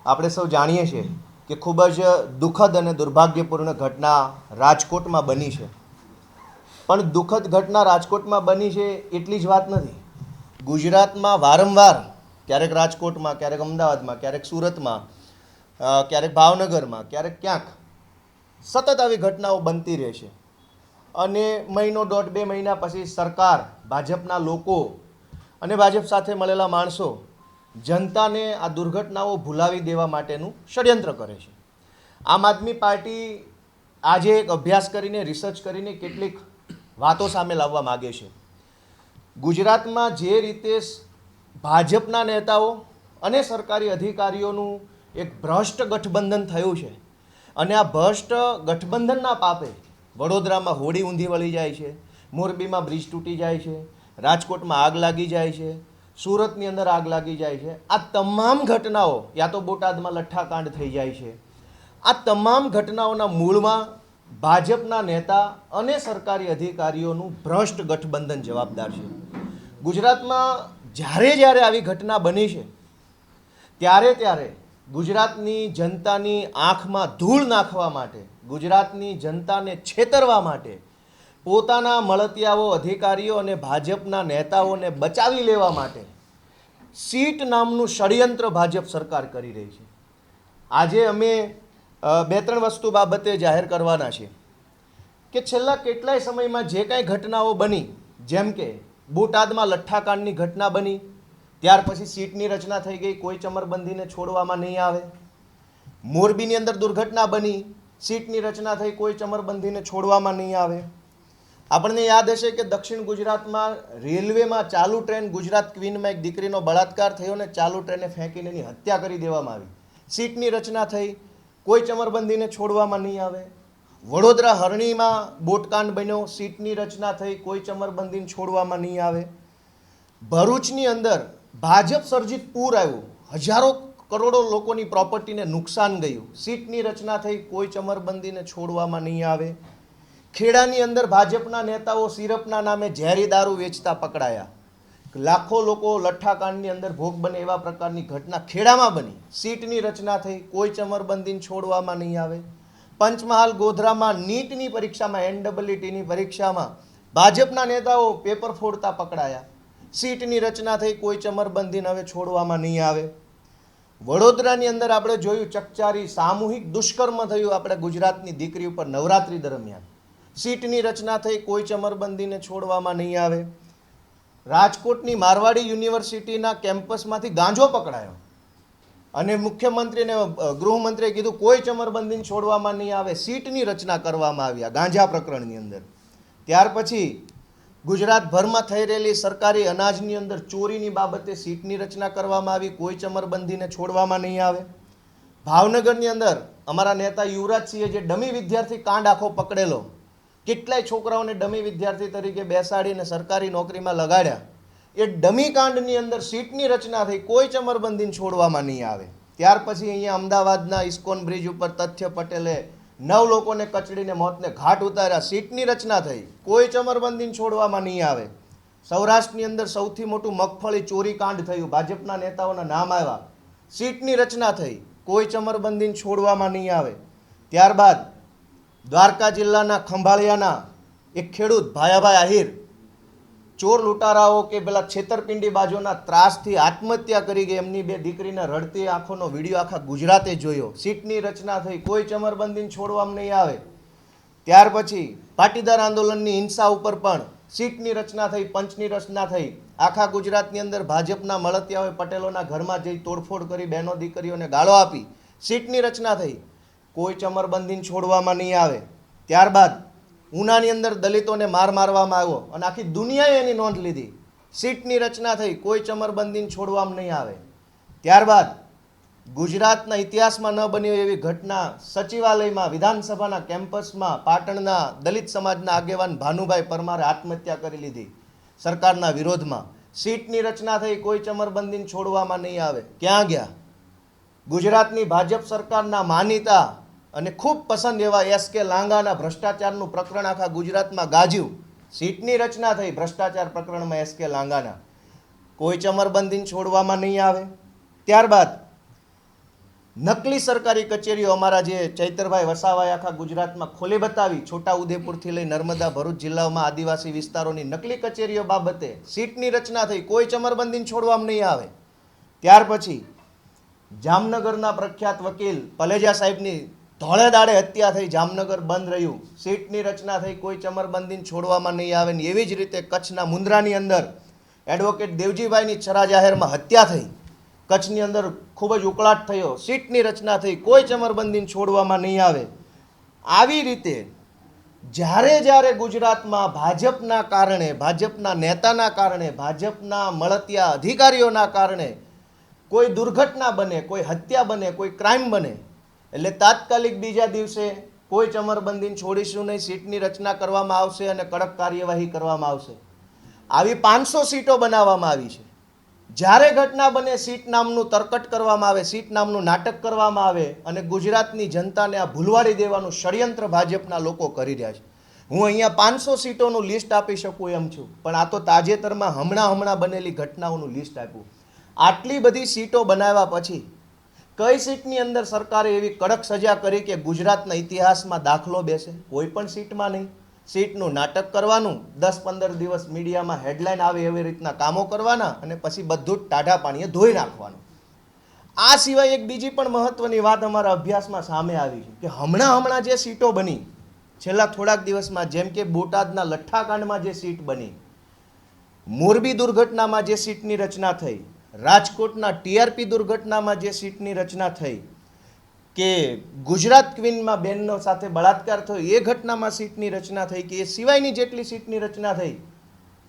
આપણે સૌ જાણીએ છીએ કે ખૂબ જ દુઃખદ અને દુર્ભાગ્યપૂર્ણ ઘટના રાજકોટમાં બની છે. પણ દુઃખદ ઘટના રાજકોટમાં બની છે એટલી જ વાત નથી. ગુજરાતમાં વારંવાર ક્યારેક રાજકોટમાં, ક્યારેક અમદાવાદમાં, ક્યારેક સુરતમાં, ક્યારેક ભાવનગરમાં, ક્યારેક ક્યાંક સતત આવી ઘટનાઓ બનતી રહે છે. અને મહિનો દોઢ બે મહિના પછી સરકાર, ભાજપના લોકો અને ભાજપ સાથે મળેલા માણસો જનતાને આ દુર્ઘટનાઓ ભૂલાવી દેવા માટેનું ષડયંત્ર કરે છે. આમ આદમી પાર્ટી આજે એક અભ્યાસ કરીને, રિસર્ચ કરીને કેટલીક વાતો સામે લાવવા માગે છે. ગુજરાતમાં જે રીતે ભાજપના નેતાઓ અને સરકારી અધિકારીઓનું એક ભ્રષ્ટ ગઠબંધન થયું છે, અને આ ભ્રષ્ટ ગઠબંધનના પાપે વડોદરામાં હોડી ઊંધી વળી જાય છે, મોરબીમાં બ્રિજ તૂટી જાય છે, રાજકોટમાં આગ લાગી જાય છે, સુરતની અંદર આગ લાગી જાય છે. આ તમામ ઘટનાઓ, યા તો બોટાદમાં લઠ્ઠાકાંડ થઈ જાય છે, આ તમામ ઘટનાઓના મૂળમાં ભાજપના નેતા અને સરકારી અધિકારીઓનું ભ્રષ્ટ ગઠબંધન જવાબદાર છે. ગુજરાતમાં જ્યારે આવી ઘટના બની છે ત્યારે ગુજરાતની જનતાની આંખમાં ધૂળ નાખવા માટે, ગુજરાતની જનતાને છેતરવા માટે, પોતાના મળતિયાઓ, અધિકારીઓ અને ભાજપના નેતાઓને બચાવી લેવા માટે સીટ નામનું ષડયંત્ર ભાજપ સરકાર કરી રહી છે. આજે અમે બે ત્રણ વસ્તુ બાબતે જાહેર કરવાના છે કે છેલ્લા કેટલાય સમયમાં જે કાંઈ ઘટનાઓ બની, જેમ કે બોટાદમાં લઠ્ઠાકાંડની ઘટના બની, ત્યાર પછી સીટની રચના થઈ ગઈ, કોઈ ચમરબંધીને છોડવામાં નહીં આવે. મોરબીની અંદર દુર્ઘટના બની, સીટની રચના થઈ, કોઈ ચમરબંધીને છોડવામાં નહીં આવે. આપણને યાદ હશે કે દક્ષિણ ગુજરાતમાં રેલવેમાં ચાલુ ટ્રેન ગુજરાત ક્વીનમાં એક દીકરીનો બળાત્કાર થયો ને ચાલુ ટ્રેને ફેંકીને એની હત્યા કરી દેવામાં આવી. સીટની રચના થઈ, કોઈ ચમરબંધીને છોડવામાં નહીં આવે. વડોદરા હરણીમાં બોટકાંડ બન્યો, સીટની રચના થઈ, કોઈ ચમરબંધીને છોડવામાં નહીં આવે. ભરૂચની અંદર ભાજપ સર્જિત પૂર આવ્યું, હજારો કરોડો લોકોની પ્રોપર્ટીને નુકસાન ગયું, સીટની રચના થઈ, કોઈ ચમરબંધીને છોડવામાં નહીં આવે. ખેડાની અંદર ભાજપના નેતાઓ સિરપના નામે ઝેરી દારૂ વેચતા પકડાયા, લાખો લોકો લઠ્ઠાકાંડની અંદર ભોગ બને એવા પ્રકારની ઘટના ખેડામાં બની, સીટની રચના થઈ, કોઈ ચમરબંધીને છોડવામાં નહીં આવે. પંચમહાલ ગોધરામાં નીટની પરીક્ષામાં, NEETની પરીક્ષામાં ભાજપના નેતાઓ પેપર ફોડતા પકડાયા, સીટની રચના થઈ, કોઈ ચમરબંધીને હવે છોડવામાં નહીં આવે. વડોદરાની અંદર આપણે જોયું ચકચારી સામૂહિક દુષ્કર્મ થયું આપણે ગુજરાતની દીકરી ઉપર નવરાત્રી દરમિયાન, સીટની રચના થઈ, કોઈ ચમરબંધીને છોડવામાં નહીં આવે. રાજકોટની મારવાડી યુનિવર્સિટીના કેમ્પસમાંથી ગાંજો પકડાયો અને મુખ્યમંત્રી અને ગૃહમંત્રીએ કીધું કોઈ ચમરબંધીને છોડવામાં નહીં આવે, સીટની રચના કરવામાં આવી આ ગાંજા પ્રકરણની અંદર. ત્યાર પછી ગુજરાતભરમાં થઈ રહેલી સરકારી અનાજની અંદર ચોરીની બાબતે સીટની રચના કરવામાં આવી, કોઈ ચમરબંધીને છોડવામાં નહીં આવે. ભાવનગરની અંદર અમારા નેતા યુવરાજસિંહે જે ડમી વિદ્યાર્થી કાંડ આખો પકડેલો, કેટલાય છોકરાઓને ડમી વિદ્યાર્થી તરીકે બેસાડીને સરકારી નોકરીમાં લગાડ્યા, એ ડમી કાંડની અંદર સીટની રચના થઈ, કોઈ ચમરબંધીને છોડવામાં નહીં આવે. ત્યાર પછી અહીંયા અમદાવાદના ઇસ્કોન બ્રિજ ઉપર તથ્ય પટેલે 9 લોકોને કચડીને મોતને ઘાટ ઉતાર્યા, સીટની રચના થઈ, કોઈ ચમરબંધીને છોડવામાં નહીં આવે. સૌરાષ્ટ્રની અંદર સૌથી મોટું મગફળી ચોરી કાંડ થયું, ભાજપના નેતાઓના નામ આવ્યા, સીટની રચના થઈ, કોઈ ચમરબંધીને છોડવામાં નહીં આવે. ત્યારબાદ દ્વારકા જિલ્લાના ખંભાળિયાના એક ખેડૂત ભાયાભાઈ આહિર ચોર લૂંટારાઓ કે પેલા છેતરપિંડી બાજુના ત્રાસથી આત્મહત્યા કરી ગઈ, એમની 2 દીકરીને રડતી આંખોનો વિડીયો આખા ગુજરાતે જોયો, સીટની રચના થઈ, કોઈ ચમરબંધીને છોડવામાં નહીં આવે. ત્યાર પછી પાટીદાર આંદોલનની હિંસા ઉપર પણ સીટની રચના થઈ, પંચની રચના થઈ, આખા ગુજરાતની અંદર ભાજપના મળતિયાઓએ પટેલોના ઘરમાં જઈ તોડફોડ કરી, બહેનો દીકરીઓને ગાળો આપી, સીટની રચના થઈ, કોઈ ચમરબંધીને છોડવામાં નહીં આવે. ત્યારબાદ ઉનાની અંદર દલિતોને મારવામાં આવ્યો અને આખી દુનિયાએ એની નોંધ લીધી, સીટની રચના થઈ, કોઈ ચમરબંધીને છોડવામાં નહીં આવે. ત્યારબાદ ગુજરાતના ઇતિહાસમાં ન બની એવી ઘટના સચિવાલયમાં, વિધાનસભાના કેમ્પસમાં પાટણના દલિત સમાજના આગેવાન ભાનુભાઈ પરમારે આત્મહત્યા કરી લીધી સરકારના વિરોધમાં, સીટની રચના થઈ, કોઈ ચમરબંધીને છોડવામાં નહીં આવે. ક્યાં ગયા? ગુજરાતની ભાજપ સરકારના માનીતા અને ખૂબ પસંદ એવા SK લાંગાના ભ્રષ્ટાચારનું પ્રકરણ આખા ગુજરાતમાં ગાજ્યું, સીટની રચના થઈ ભ્રષ્ટાચાર પ્રકરણમાં SK લાંગાના, કોઈ ચમરબંધીને છોડવામાં નહીં આવે. ત્યારબાદ નકલી સરકારી કચેરીઓ અમારા જે ચૈતરભાઈ વસાવાએ આખા ગુજરાતમાં ખોલી બતાવી, છોટા ઉદેપુરથી લઈ નર્મદા ભરૂચ જિલ્લાઓમાં આદિવાસી વિસ્તારોની નકલી કચેરીઓ બાબતે સીટની રચના થઈ, કોઈ ચમરબંધીને છોડવામાં નહીં આવે. ત્યાર પછી જામનગરના પ્રખ્યાત વકીલ પલેજા સાહેબની ધોળે દાડે હત્યા થઈ, જામનગર બંધ રહ્યું, સીટની રચના થઈ, કોઈ ચમરબંધીને છોડવામાં નહીં આવે. ને એવી જ રીતે કચ્છના મુન્દ્રાની અંદર એડવોકેટ દેવજીભાઈની છરા જાહેરમાં હત્યા થઈ, કચ્છની અંદર ખૂબ જ ઉકળાટ થયો, સીટની રચના થઈ, કોઈ ચમરબંધીને છોડવામાં નહીં આવે. આવી રીતે જ્યારે ગુજરાતમાં ભાજપના કારણે, ભાજપના નેતાના કારણે, ભાજપના મળતિયા અધિકારીઓના કારણે કોઈ દુર્ઘટના બને, કોઈ હત્યા બને, કોઈ ક્રાઇમ બને, એટલે તાત્કાલિક બીજા દિવસે કોઈ ચમરબંધીને છોડીશું નહીં, સીટની રચના કરવામાં આવશે અને કડક કાર્યવાહી કરવામાં આવશે. આવી 500 સીટો બનાવવામાં આવી છે. જ્યારે ઘટના બને સીટ નામનું તરકટ કરવામાં આવે, સીટ નામનું નાટક કરવામાં આવે અને ગુજરાતની જનતાને આ ભૂલવાડી દેવાનું ષડયંત્ર ભાજપના લોકો કરી રહ્યા છે. હું અહીંયા 500 સીટોનું લિસ્ટ આપી શકું એમ છું, પણ આ તો તાજેતરમાં હમણાં બનેલી ઘટનાઓનું લિસ્ટ આપ્યું. આટલી બધી સીટો બનાવ્યા પછી કઈ સીટની અંદર સરકારે એવી કડક સજા કરી કે ગુજરાતના ઇતિહાસમાં દાખલો બેસે? કોઈ પણ સીટમાં નહીં. સીટનું નાટક કરવાનું, 10-15 દિવસ મીડિયામાં હેડલાઇન આવે એવી રીતના કામો કરવાના અને પછી બધું જ ટાઢા પાણીએ ધોઈ નાખવાનું. આ સિવાય એક બીજી પણ મહત્વની વાત અમારા અભ્યાસમાં સામે આવી છે કે હમણાં જે સીટો બની છેલ્લા થોડાક દિવસમાં, જેમ કે બોટાદના લઠ્ઠાકાંડમાં જે સીટ બની, મોરબી દુર્ઘટનામાં જે સીટની રચના થઈ, રાજકોટના ટીઆરપી દુર્ઘટનામાં જે સીટની રચના થઈ, કે ગુજરાત ક્વીનમાં બેનનો સાથે બળાત્કાર થયો એ ઘટનામાં સીટની રચના થઈ, કે એ સિવાયની જેટલી સીટની રચના થઈ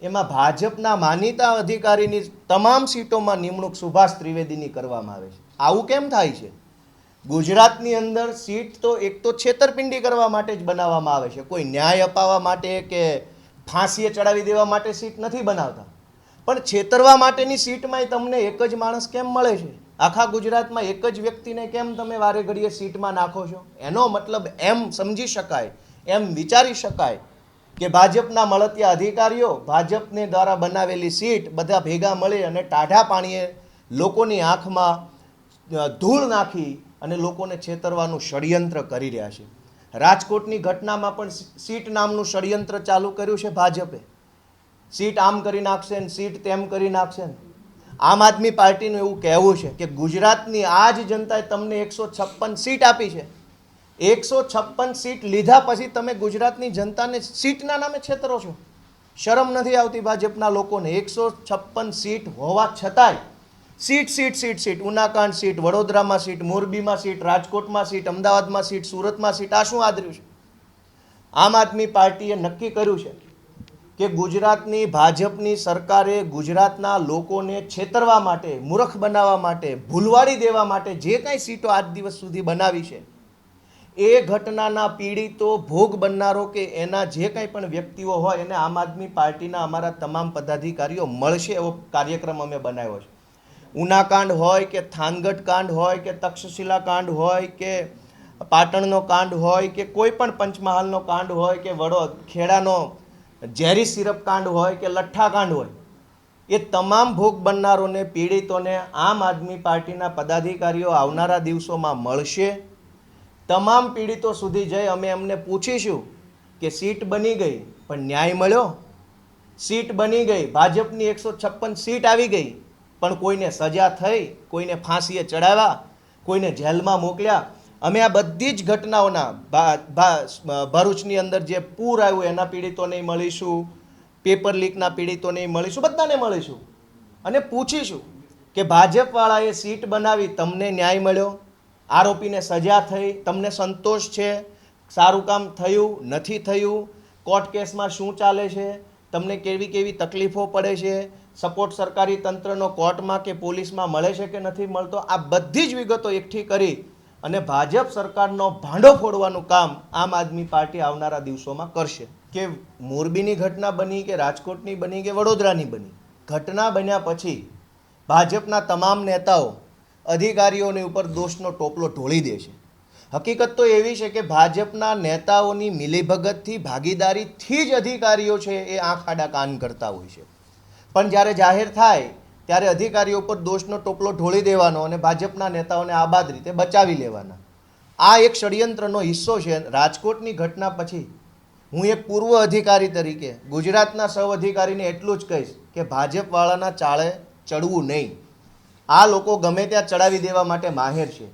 એમાં ભાજપના માનીતા અધિકારીની તમામ સીટોમાં નિમણૂક સુભાષ ત્રિવેદીની કરવામાં આવે છે. આવું કેમ થાય છે? ગુજરાતની અંદર સીટ તો એક તો છેતરપિંડી કરવા માટે જ બનાવવામાં આવે છે, કોઈ ન્યાય અપાવવા માટે કે ફાંસીએ ચડાવી દેવા માટે સીટ નથી બનાવતા. પણ છેતરવા માટેની સીટમાંય તમને એક જ માણસ કેમ મળે છે? આખા ગુજરાતમાં એક જ વ્યક્તિને કેમ તમે વારે ઘડીએ સીટમાં નાખો છો? એનો મતલબ એમ સમજી શકાય, એમ વિચારી શકાય કે ભાજપના મળતિયા અધિકારીઓ ભાજપને દ્વારા બનાવેલી સીટ બધા ભેગા મળી અને ટાઢા પાણીએ લોકોની આંખમાં ધૂળ નાખી અને લોકોને છેતરવાનું ષડયંત્ર કરી રહ્યા છે. રાજકોટની ઘટનામાં પણ સીટ નામનું ષડયંત્ર ચાલુ કર્યું છે ભાજપે. સીટ આમ કરી નાખશે ને સીટ તેમ કરી નાખશે. આમ આદમી પાર્ટીનું એવું કહેવું છે કે ગુજરાતની આ જ જનતાએ તમને 156 સીટ આપી છે. 156 સીટ લીધા પછી તમે ગુજરાતની જનતાને સીટના નામે છેતરો છો. શરમ નથી આવતી ભાજપના લોકોને? 156 સીટ હોવા છતાંય સીટ, ઉનાકાંડ સીટ, વડોદરામાં સીટ, મોરબીમાં સીટ, રાજકોટમાં સીટ, અમદાવાદમાં સીટ, સુરતમાં સીટ. આ શું આદર્યું છે? આમ આદમી પાર્ટીએ નક્કી કર્યું છે કે ગુજરાતની ભાજપની સરકારે ગુજરાતના લોકોને છેતરવા માટે, મૂર્ખ બનાવવા માટે, ભૂલવાડી દેવા માટે જે કાંઈ સીટો આજ દિવસ સુધી બનાવી છે એ ઘટનાના પીડિતો, ભોગ બનનારો કે એના જે કાંઈ પણ વ્યક્તિઓ હોય એને આમ આદમી પાર્ટીના અમારા તમામ પદાધિકારીઓ મળશે એવો કાર્યક્રમ અમે બનાવ્યો છે. ઉનાકાંડ હોય કે થાનગઢ કાંડ હોય કે તક્ષશિલા કાંડ હોય કે પાટણનો કાંડ હોય કે કોઈ પણ પંચમહાલનો કાંડ હોય કે ખેડાનો ઝેરી સિરપ કાંડ હોય કે લઠ્ઠા કાંડ હોય, એ તમામ ભોગ બનનારોને, પીડિતોને આમ આદમી પાર્ટીના પદાધિકારીઓ આવનારા દિવસોમાં મળશે. તમામ પીડિતો સુધી જઈ અમે એમને પૂછીશું કે સીટ બની ગઈ પણ ન્યાય મળ્યો? સીટ બની ગઈ, ભાજપની 156 સીટ આવી ગઈ પણ કોઈને સજા થઈ, કોઈને ફાંસીએ ચડાવ્યા, કોઈને જેલમાં મોકલ્યા? અમે આ બધી જ ઘટનાઓના ભરૂચની અંદર જે પૂર આવ્યું એના પીડિતોને મળીશું, પેપર લીકના પીડિતોને મળીશું, બધાને મળીશું અને પૂછીશું કે ભાજપવાળાએ સીટ બનાવી, તમને ન્યાય મળ્યો? આરોપીને સજા થઈ, તમને સંતોષ છે? સારું કામ થયું, નથી થયું? કોર્ટ કેસમાં શું ચાલે છે? તમને કેવી કેવી તકલીફો પડે છે? સપોર્ટ સરકારી તંત્રનો કોર્ટમાં કે પોલીસમાં મળે છે કે નથી મળતો? આ બધી જ વિગતો એકઠી કરી અને ભાજપ સરકારનો ભાંડો ફોડવાનું કામ આમ આદમી પાર્ટી આવનારા દિવસોમાં કરશે. કે મોરબીની ઘટના બની કે રાજકોટની બની કે વડોદરાની બની, ઘટના બન્યા પછી ભાજપના તમામ નેતાઓ અધિકારીઓની ઉપર દોષનો ટોપલો ઢોળી દે છે. હકીકત તો એવી છે કે ભાજપના નેતાઓની મિલીભગતથી, ભાગીદારીથી જ અધિકારીઓ છે એ આંખ આડા કાન કરતા હોય છે. પણ જ્યારે જાહેર થાય ત્યારે અધિકારીઓ પર દોષનો ટોપલો ઢોળી દેવાનો અને ભાજપના નેતાઓને આબાદ રીતે બચાવી લેવાના. આ એક ષડયંત્રનો હિસ્સો છે. રાજકોટની ઘટના પછી હું એક પૂર્વ અધિકારી તરીકે ગુજરાતના સૌ અધિકારીને એટલું જ કહીશ કે ભાજપવાળાના ચાળે ચડવું નહીં. આ લોકો ગમે ત્યાં ચડાવી દેવા માટે માહેર છે.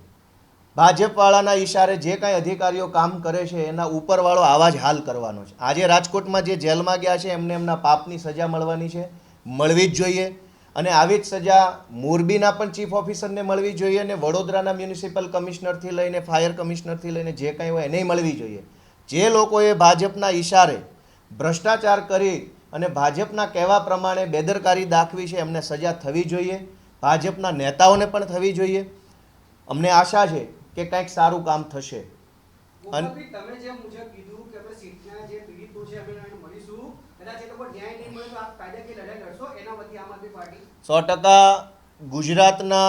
ભાજપવાળાના ઈશારે જે કાંઈ અધિકારીઓ કામ કરે છે એના ઉપરવાળો આવા જ હાલ કરવાનો છે. આજે રાજકોટમાં જે જેલમાં ગયા છે એમને એમના પાપની સજા મળવાની છે, મળવી જ જોઈએ. અને આવી જ સજા મોરબીના પણ ચીફ ઓફિસરને મળવી જોઈએ અને વડોદરાના મ્યુનિસિપલ કમિશનરથી લઈને ફાયર કમિશનરથી લઈને જે કાંઈ હોય એને મળવી જોઈએ. જે લોકોએ ભાજપના ઈશારે ભ્રષ્ટાચાર કરી અને ભાજપના કહેવા પ્રમાણે બેદરકારી દાખવી છે એમને સજા થવી જોઈએ. ભાજપના નેતાઓને પણ થવી જોઈએ. અમને આશા છે કે કંઈક સારું કામ થશે. અને તમે જે મુજબ કીધું કે આપણે સીટના જે પીડિતો છે અમે એને મળીશું, કદાચ એ લોકો ન્યાય નહીં મળે તો આપ કાયદાકીય લડાઈ લડશો, એના વતી આમ આદમી પાર્ટી 100%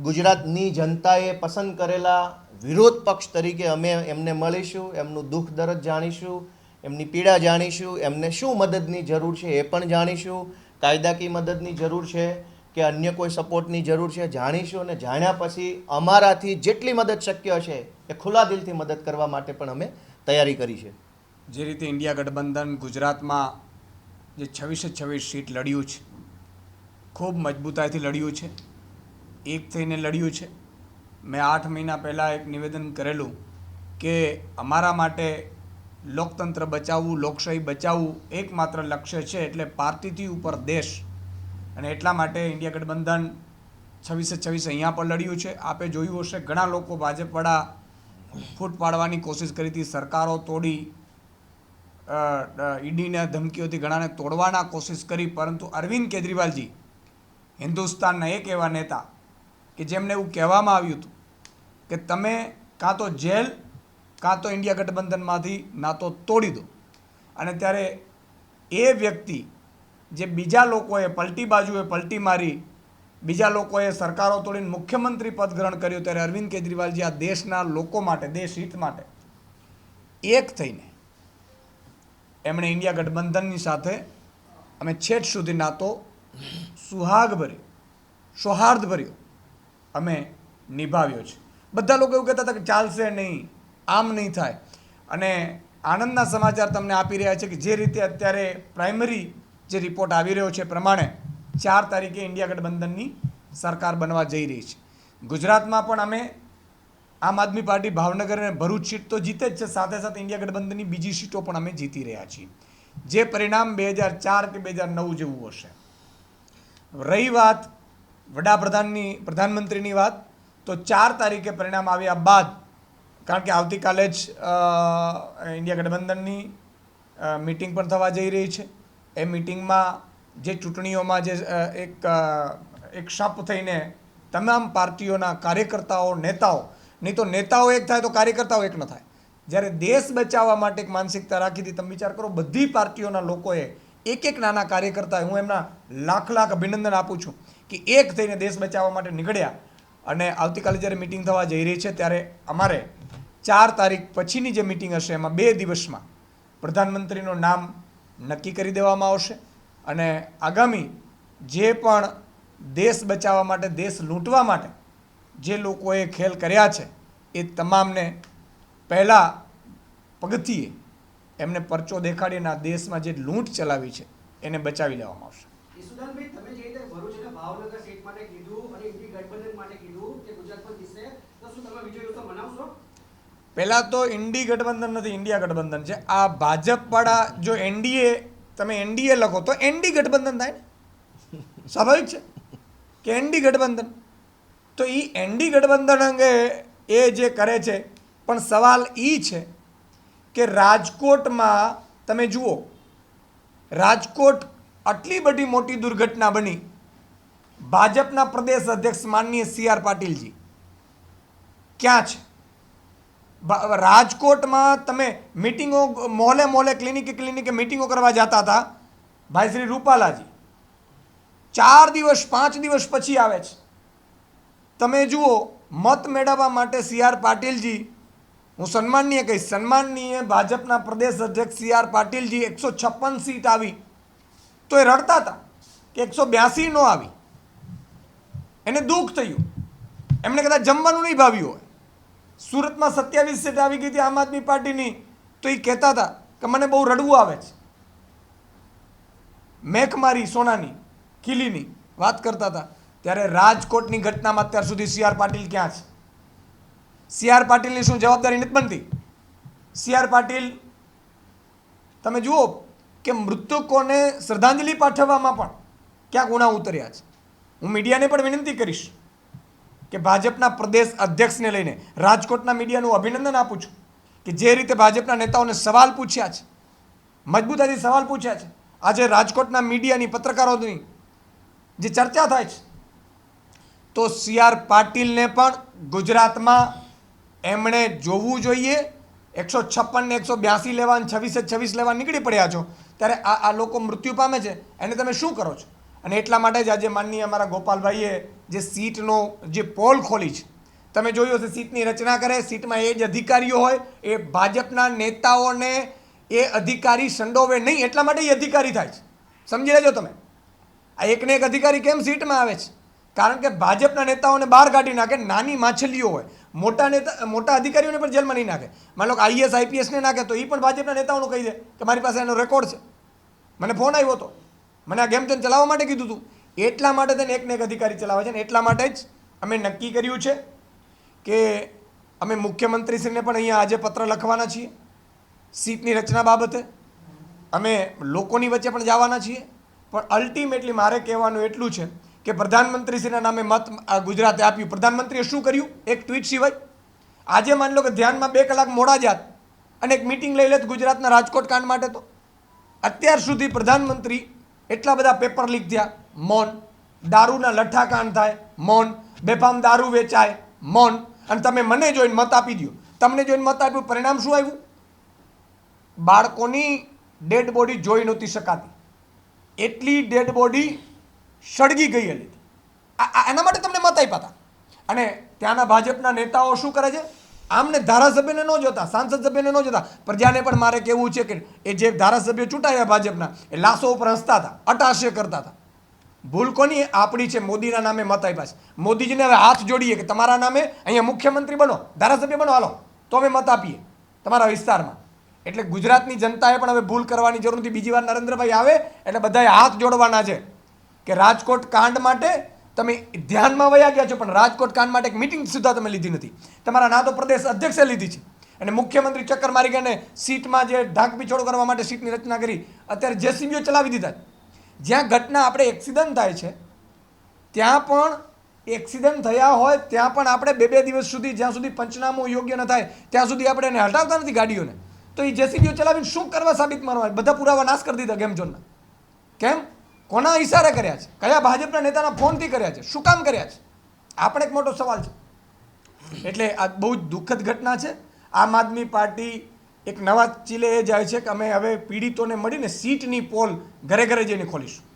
ગુજરાતની જનતાએ પસંદ કરેલા વિરોધ પક્ષ તરીકે અમે એમને મળીશું, એમનું દુઃખ દર્દ જાણીશું, એમની પીડા જાણીશું, એમને શું મદદની જરૂર છે એ પણ જાણીશું, કાયદાકીય મદદની જરૂર છે કે અન્ય કોઈ સપોર્ટની જરૂર છે જાણીશું. અને જાણ્યા પછી અમારાથી જેટલી મદદ શક્ય છે એ ખુલ્લા દિલથી મદદ કરવા માટે પણ અમે તૈયારી કરી છે. જે રીતે ઇન્ડિયા ગઠબંધન ગુજરાતમાં જે 26 સીટ લડ્યું છે, ખૂબ મજબૂતાઈથી લડ્યું છે, એક થઈને લડ્યું છે. મેં 8 મહિના પહેલાં એક નિવેદન કરેલું કે અમારા માટે લોકતંત્ર બચાવવું, લોકશાહી બચાવવું એકમાત્ર લક્ષ્ય છે, એટલે પાર્ટીથી ઉપર દેશ. અને એટલા માટે ઇન્ડિયા ગઠબંધન 26 અહીંયા પણ લડ્યું છે. આપે જોયું હશે ઘણા લોકો ભાજપવાળા ફૂટ પાડવાની કોશિશ કરી હતી, સરકારો તોડી, ઈડીના ધમકીઓથી ઘણાને તોડવાના કોશિશ કરી, પરંતુ અરવિંદ કેજરીવાલજી હિન્દુસ્તાનના એક એવા નેતા કે જેમને એવું કહેવામાં આવ્યું હતું કે તમે કાં તો જેલ કાં તો ઇન્ડિયા ગઠબંધનમાંથી ના તો તોડી દો. અને ત્યારે એ વ્યક્તિ જે બીજા લોકોએ પલટી બાજુએ પલટી મારી, બીજા લોકોએ સરકારો તોડીને મુખ્યમંત્રી પદ ગ્રહણ કર્યું, ત્યારે અરવિંદ કેજરીવાલજી આ દેશના લોકો માટે, દેશ હિત માટે એક થઈને એમણે ઇન્ડિયા ગઠબંધનની સાથે અમે છેટ સુધી નાતો સુહાગભર્યો, સૌહાર્દભર્યો અમે નિભાવ્યો છે. બધા લોકો એવું કહેતા હતા કે ચાલશે નહીં, આમ નહીં થાય. અને આનંદના સમાચાર તમને આપી રહ્યા છે કે જે રીતે અત્યારે પ્રાઇમરી જે રિપોર્ટ આવી રહ્યો છે પ્રમાણે 4 તારીખે ઇન્ડિયા ગઠબંધનની સરકાર બનવા જઈ રહી છે. ગુજરાતમાં પણ અમે આમ આદમી પાર્ટી ભાવનગર અને ભરૂચ સીટ તો જીતે જ છે, સાથે સાથે ઇન્ડિયા ગઠબંધનની બીજી સીટો પણ અમે જીતી રહ્યા છીએ. જે પરિણામ 2004 કે 2009 જેવું હશે. રહી વાત પ્રધાનમંત્રીની વાત, તો 4 તારીખે પરિણામ આવ્યા બાદ, કારણ કે આવતીકાલે જ ઇન્ડિયા ગઠબંધનની મિટિંગ પણ થવા જઈ રહી છે. એ મિટિંગમાં જે ચૂંટણીઓમાં જે એક શપ થઈને તમામ પાર્ટીઓના કાર્યકર્તાઓ, નેતાઓ, નહીં તો નેતાઓ એક થાય તો કાર્યકર્તાઓ એક ન થાય. જ્યારે દેશ બચાવવા માટે એક માનસિકતા રાખી હતી, તમે વિચાર કરો, બધી પાર્ટીઓના લોકોએ એક નાના કાર્યકર્તાએ, હું એમના લાખ અભિનંદન આપું છું કે એક થઈને દેશ બચાવવા માટે નીકળ્યા. અને આવતીકાલે જ્યારે મિટિંગ થવા જઈ રહી છે ત્યારે અમારે 4 તારીખ પછીની જે મિટિંગ હશે એમાં 2 દિવસમાં પ્રધાનમંત્રીનું નામ નક્કી કરી દેવામાં આવશે. અને આગામી જે પણ દેશ બચાવવા માટે, દેશ લૂંટવા માટે જે લોકોએ ખેલ કર્યા છે એ તમામને પહેલાં પગથિયે એમને પરચો દેખાડીને આ દેશમાં જે લૂંટ ચલાવી છે એને બચાવી લેવામાં આવશે. ઈસુદાનભાઈ, તમે જે રીતે ભરૂચ અને ભાવનગર સીટ માટે કીધું અને ઇન્ડી ગઠબંધન માટે કીધું કે ગુજરાતમાં જીતશે, તો શું તમે વિજય ઉત્સવ મનાવશો? પહેલાં તો ઇન્ડી ગઠબંધન નથી, ઇન્ડિયા ગઠબંધન છે. આ ભાજપવાળા જો એનડીએ, તમે એનડીએ લખો તો એનડી ગઠબંધન થાય ને, સ્વાભાવિક છે કે એનડી ગઠબંધન. તો એ એનડી ગઠબંધન અંગે એ જે કરે છે, પણ સવાલ એ છે કે રાજકોટમાં તમે જુઓ, રાજકોટ આટલી બધી મોટી દુર્ઘટના બની, ભાજપના પ્રદેશ અધ્યક્ષ માનનીય CR પાટીલજી ક્યાં છે? રાજકોટમાં તમે મિટિંગો, મોહલ્લે ક્લિનિકે મિટિંગો કરવા જતા હતા, ભાઈ શ્રી રૂપાલાજી 4 દિવસ 5 દિવસ પછી આવે છે. તમે જુઓ, મત મેળવવા માટે CR પાટીલજી, હું સન્માનનીય કહીશ, સન્માનનીય ભાજપના પ્રદેશ અધ્યક્ષ CR પાટીલજી 156 સીટ આવી તો એ રડતા હતા કે 182 નો આવી. એને દુઃખ થયું, એમને કદાચ જમવાનું નહીં ભાવ્યું હોય. સુરતમાં 27 સીટ આવી ગઈ હતી આમ આદમી પાર્ટીની, તો એ કહેતા હતા કે મને બહુ રડવું આવે છે. મેઘમારી સોનાની ખીલીની વાત કરતા હતા. ત્યારે રાજકોટની ઘટનામાં અત્યાર સુધી CR પાટીલ ક્યાં છે? CR પાટીલની શું જવાબદારી નથી બનતી? CR પાટીલ તમે જુઓ કે મૃતકોને શ્રદ્ધાંજલિ પાઠવવામાં પણ ક્યાંક ઉણા ઉતર્યા છે. હું મીડિયાને પણ વિનંતી કરીશ કે ભાજપના પ્રદેશ અધ્યક્ષને લઈને રાજકોટના મીડિયાનું અભિનંદન આપું છું કે જે રીતે ભાજપના નેતાઓને સવાલ પૂછ્યા છે, મજબૂતાઈથી સવાલ પૂછ્યા છે. આજે રાજકોટના મીડિયાની પત્રકારોની જે ચર્ચા થાય છે, તો CR પાટીલને પણ ગુજરાતમાં એમણે જોવું જોઈએ. 156 ને 182 લેવા અને 26 લેવા નીકળી પડ્યા છો, ત્યારે આ લોકો મૃત્યુ પામે છે, એને તમે શું કરો છો? અને એટલા માટે જ આજે માનનીય અમારા ગોપાલભાઈએ જે સીટનો જે પોલ ખોલી છે, તમે જોયું હશે, સીટની રચના કરે, સીટમાં એ જ અધિકારીઓ હોય, એ ભાજપના નેતાઓને એ અધિકારી સંડોવે નહીં, એટલા માટે એ અધિકારી થાય છે. સમજી લેજો તમે. આ એકને એક અધિકારી કેમ સીટમાં આવે છે? કારણ કે ભાજપના નેતાઓને બહાર કાઢી નાખે. નાની માછલીઓ હોય, મોટા અધિકારીઓને પણ જેલમાં નહીં નાખે. માન લો કે IAS IPS ને નાખે તો એ પણ ભાજપના નેતાઓનું કહી દે કે મારી પાસે એનો રેકોર્ડ છે, મને ફોન આવ્યો હતો, મને આ ગેમ તેમ ચલાવવા માટે કીધું હતું. એટલા માટે તેને એકને એક અધિકારી ચલાવે છે. ને એટલા માટે જ અમે નક્કી કર્યું છે કે અમે મુખ્યમંત્રીશ્રીને પણ અહીંયા આજે પત્ર લખવાના છીએ સીટની રચના બાબતે. અમે લોકોની વચ્ચે પણ જવાના છીએ. પણ અલ્ટિમેટલી મારે કહેવાનું એટલું છે કે પ્રધાનમંત્રીશ્રીના નામે મત ગુજરાતે આપ્યું. પ્રધાનમંત્રીએ શું કર્યું? એક ટ્વીટ સિવાય. આજે માની લો કે ધ્યાનમાં 2 કલાક મોડા જાત અને એક મિટિંગ લઈ લેત ગુજરાતના રાજકોટ કાંડ માટે, તો અત્યાર સુધી પ્રધાનમંત્રી એટલા બધા પેપર લીક થયા, મૌન. દારૂના લઠ્ઠાકાંડ થાય, મૌન. બેફામ દારૂ વેચાય, મૌન. અને તમે મને જોઈને મત આપી દો. તમને જોઈને મત આપ્યું, પરિણામ શું આવ્યું? બાળકોની ડેડ બોડી જોઈ નહોતી શકાતી, એટલી ડેડ બોડી સળગી ગઈ હતી. એના માટે તમને મત આપ્યા હતા. અને ત્યાંના ભાજપના નેતાઓ શું કરે છે? આમને ધારાસભ્યને ન જોતા, સાંસદ સભ્યને ન જોતા. પ્રજાને પણ મારે કહેવું છે કે એ જે ધારાસભ્યો ચૂંટાયા ભાજપના, એ લાશો ઉપર હસતા હતા, અટાશય કરતા હતા. ભૂલ કોની? આપણી છે. મોદીના નામે મત આપ્યા છે. મોદીજીને હવે હાથ જોડીએ કે તમારા નામે અહીંયા મુખ્યમંત્રી બનો, ધારાસભ્ય બનો, હાલો તો અમે મત આપીએ તમારા વિસ્તારમાં. એટલે ગુજરાતની જનતાએ પણ હવે ભૂલ કરવાની જરૂર નથી. બીજી વાર નરેન્દ્રભાઈ આવે એટલે બધાએ હાથ જોડવાના છે કે રાજકોટ કાંડ માટે તમે ધ્યાનમાં વયા ગયા છો, પણ રાજકોટ કાંડ માટે એક મિટિંગ સુદ્ધા તમે લીધી નથી. તમારા ના તો પ્રદેશ અધ્યક્ષે લીધી છે, અને મુખ્યમંત્રી ચક્કર મારી ગયા સીટમાં જે ઢાંક પીછોડ કરવા માટે સીટની રચના કરી. અત્યારે JCBઓ ચલાવી દીધા. જ્યાં ઘટના આપણે એક્સિડન્ટ થાય છે, ત્યાં પણ એક્સિડન્ટ થયા હોય ત્યાં પણ આપણે 2 દિવસ સુધી, જ્યાં સુધી પંચનામું યોગ્ય ન થાય ત્યાં સુધી આપણે એને હટાવતા નથી ગાડીઓને. તો એ JCBઓ ચલાવીને શું કરવા સાબિત માનવા? બધા પુરાવા નાશ કરી દીધા ગેમ ઝોનના. કેમ? કોના ઈશારે કર્યા છે? કયા ભાજપના નેતાના ફોનથી કર્યા છે? શું કામ કર્યા છે? આ પણ એક મોટો સવાલ છે. એટલે આ બહુ જ દુઃખદ ઘટના છે. આમ આદમી પાર્ટી એક નવા ચીલે એ જાય છે કે અમે હવે પીડિતોને મળીને સીટની પોલ ઘરે ઘરે જઈને ખોલીશું.